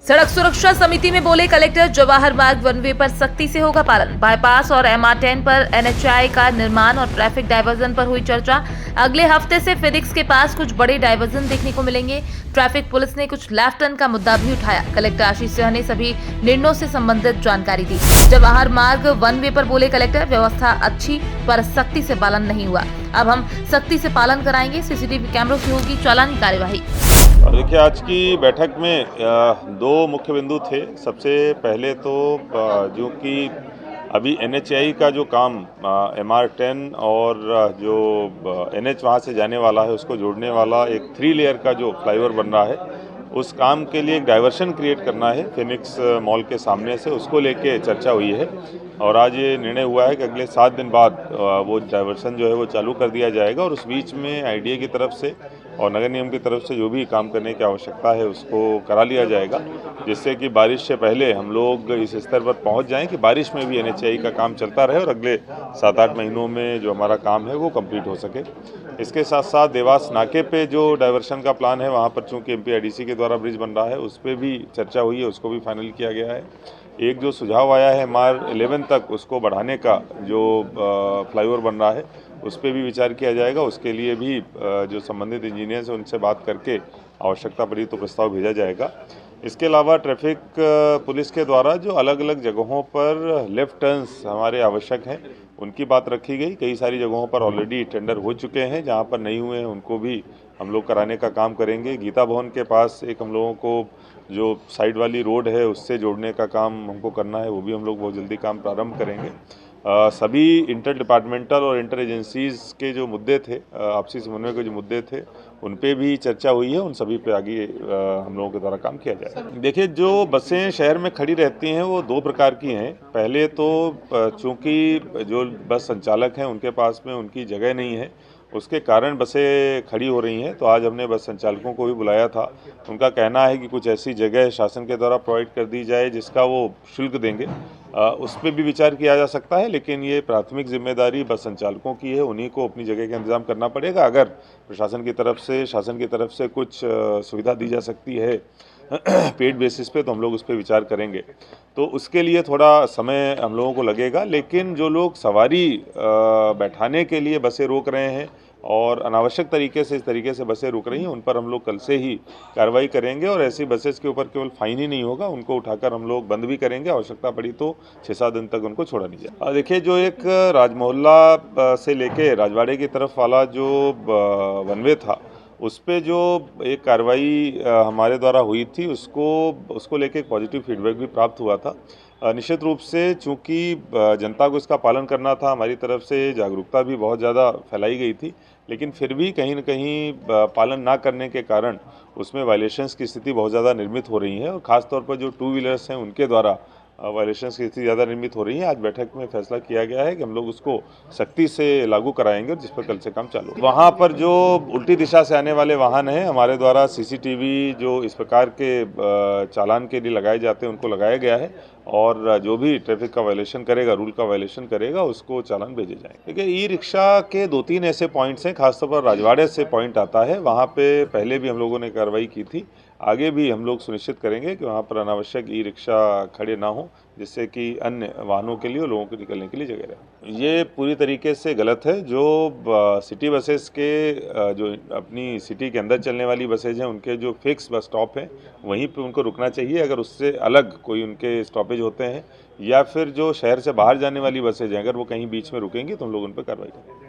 सड़क सुरक्षा समिति में बोले कलेक्टर, जवाहर मार्ग वन वे पर सख्ती से होगा पालन। बाईपास और MR10 पर NHI का निर्माण और ट्रैफिक डायवर्जन पर हुई चर्चा। अगले हफ्ते से फिनिक्स के पास कुछ बड़े डायवर्जन देखने को मिलेंगे। ट्रैफिक पुलिस ने कुछ लेफ्ट टर्न का मुद्दा भी उठाया। कलेक्टर आशीष सिंह ने सभी निर्णयों से संबंधित जानकारी दी। जवाहर मार्ग वन वे पर बोले कलेक्टर, व्यवस्था अच्छी पर सख्ती से पालन नहीं हुआ। अब हम सख्ती से पालन कराएंगे। CCTV कैमरों से होगी चालानी कार्यवाही। देखिए, आज की बैठक में दो मुख्य बिंदु थे। सबसे पहले तो जो कि अभी NHI का जो काम MR10 और जो NH वहाँ से जाने वाला है उसको जोड़ने वाला एक 3 लेयर का जो फ्लाईओवर बन रहा है, उस काम के लिए एक डाइवर्शन क्रिएट करना है फिनिक्स मॉल के सामने से, उसको लेके चर्चा हुई है। और आज ये निर्णय हुआ है कि अगले 7 दिन बाद वो डाइवर्शन जो है वो चालू कर दिया जाएगा और उस बीच में IDA की तरफ से और नगर निगम की तरफ से जो भी काम करने की आवश्यकता है उसको करा लिया जाएगा, जिससे कि बारिश से पहले हम लोग इस स्तर पर पहुंच जाएं कि बारिश में भी NHI का काम चलता रहे और अगले 7-8 महीनों में जो हमारा काम है वो कंप्लीट हो सके। इसके साथ साथ देवास नाके पे जो डाइवर्शन का प्लान है, वहाँ पर चूँकि MPIDC के द्वारा ब्रिज बन रहा है, उस पर भी चर्चा हुई है, उसको भी फाइनल किया गया है। एक जो सुझाव आया है MR11 तक उसको बढ़ाने का, जो फ्लाईओवर बन रहा है, उस पर भी विचार किया जाएगा। उसके लिए भी जो संबंधित इंजीनियर्स हैं उनसे बात करके आवश्यकता पड़ी तो प्रस्ताव भेजा जाएगा। इसके अलावा ट्रैफिक पुलिस के द्वारा जो अलग अलग जगहों पर लेफ्ट टर्न्स हमारे आवश्यक हैं, उनकी बात रखी गई। कई सारी जगहों पर ऑलरेडी टेंडर हो चुके हैं, जहां पर नहीं हुए हैं उनको भी हम लोग कराने का काम करेंगे। गीता भवन के पास एक हम लोगों को जो साइड वाली रोड है उससे जोड़ने का काम हमको करना है, वो भी हम लोग बहुत जल्दी काम प्रारंभ करेंगे। सभी इंटर डिपार्टमेंटल और इंटर एजेंसीज के जो मुद्दे थे, आपसी समन्वय के जो मुद्दे थे, उन पे भी चर्चा हुई है। उन सभी पे आगे हम लोगों के द्वारा काम किया जाएगा। देखिए, जो बसें शहर में खड़ी रहती हैं वो 2 प्रकार की हैं। पहले तो चूँकि जो बस संचालक हैं उनके पास में उनकी जगह नहीं है, उसके कारण बसें खड़ी हो रही हैं। तो आज हमने बस संचालकों को भी बुलाया था। उनका कहना है कि कुछ ऐसी जगह शासन के द्वारा प्रोवाइड कर दी जाए जिसका वो शुल्क देंगे। उस पर भी विचार किया जा सकता है, लेकिन ये प्राथमिक जिम्मेदारी बस संचालकों की है। उन्हीं को अपनी जगह का इंतजाम करना पड़ेगा। अगर प्रशासन की तरफ से, शासन की तरफ से कुछ सुविधा दी जा सकती है पेड बेसिस पे, तो हम लोग उस पर विचार करेंगे। तो उसके लिए थोड़ा समय हम लोगों को लगेगा, लेकिन जो लोग सवारी बैठाने के लिए बसें रोक रहे हैं और अनावश्यक तरीके से इस तरीके से बसें रुक रही हैं, उन पर हम लोग कल से ही कार्रवाई करेंगे। और ऐसी बसेस के ऊपर केवल फाइन ही नहीं होगा, उनको उठाकर हम लोग बंद भी करेंगे। आवश्यकता पड़ी तो 6-7 दिन तक उनको छोड़ा नहीं जाए। देखिए, जो एक राजमोहल्ला से लेके राजवाड़े की तरफ वाला जो वन वे था, उस पे जो एक कार्रवाई हमारे द्वारा हुई थी, उसको लेके एक पॉजिटिव फीडबैक भी प्राप्त हुआ था। निश्चित रूप से चूँकि जनता को इसका पालन करना था, हमारी तरफ से जागरूकता भी बहुत ज़्यादा फैलाई गई थी, लेकिन फिर भी कहीं न कहीं पालन ना करने के कारण उसमें वायलेशंस की स्थिति बहुत ज़्यादा निर्मित हो रही है। और ख़ास तौर पर जो 2 व्हीलर्स हैं उनके द्वारा वायलेशंस की स्थिति ज़्यादा निर्मित हो रही है। आज बैठक में फैसला किया गया है कि हम लोग उसको सख्ती से लागू कराएंगे और जिस पर कल से काम चालू होगा। वहाँ पर जो उल्टी दिशा से आने वाले वाहन हैं, हमारे द्वारा CCTV जो इस प्रकार के चालान के लिए लगाए जाते हैं उनको लगाया गया है, और जो भी ट्रैफिक का वायलेशन करेगा, रूल का वायलेशन करेगा, उसको चालान भेजे जाएंगे। देखिए, ई-रिक्शा के 2-3 ऐसे पॉइंट्स हैं, खासतौर पर राजवाड़े से पॉइंट आता है, वहाँ पे पहले भी हम लोगों ने कार्रवाई की थी। आगे भी हम लोग सुनिश्चित करेंगे कि वहाँ पर अनावश्यक ई-रिक्शा खड़े ना हो, जिससे कि अन्य वाहनों के लिए और लोगों को निकलने के लिए जगह रहे। ये पूरी तरीके से गलत है। जो सिटी बसेस के जो अपनी सिटी के अंदर चलने वाली बसेज हैं, उनके जो फिक्स बस स्टॉप हैं वहीं पे उनको रुकना चाहिए। अगर उससे अलग कोई उनके स्टॉपेज होते हैं या फिर जो शहर से बाहर जाने वाली बसेज हैं, अगर वो कहीं बीच में रुकेंगी तो हम लोग उन पर कार्रवाई करेंगे।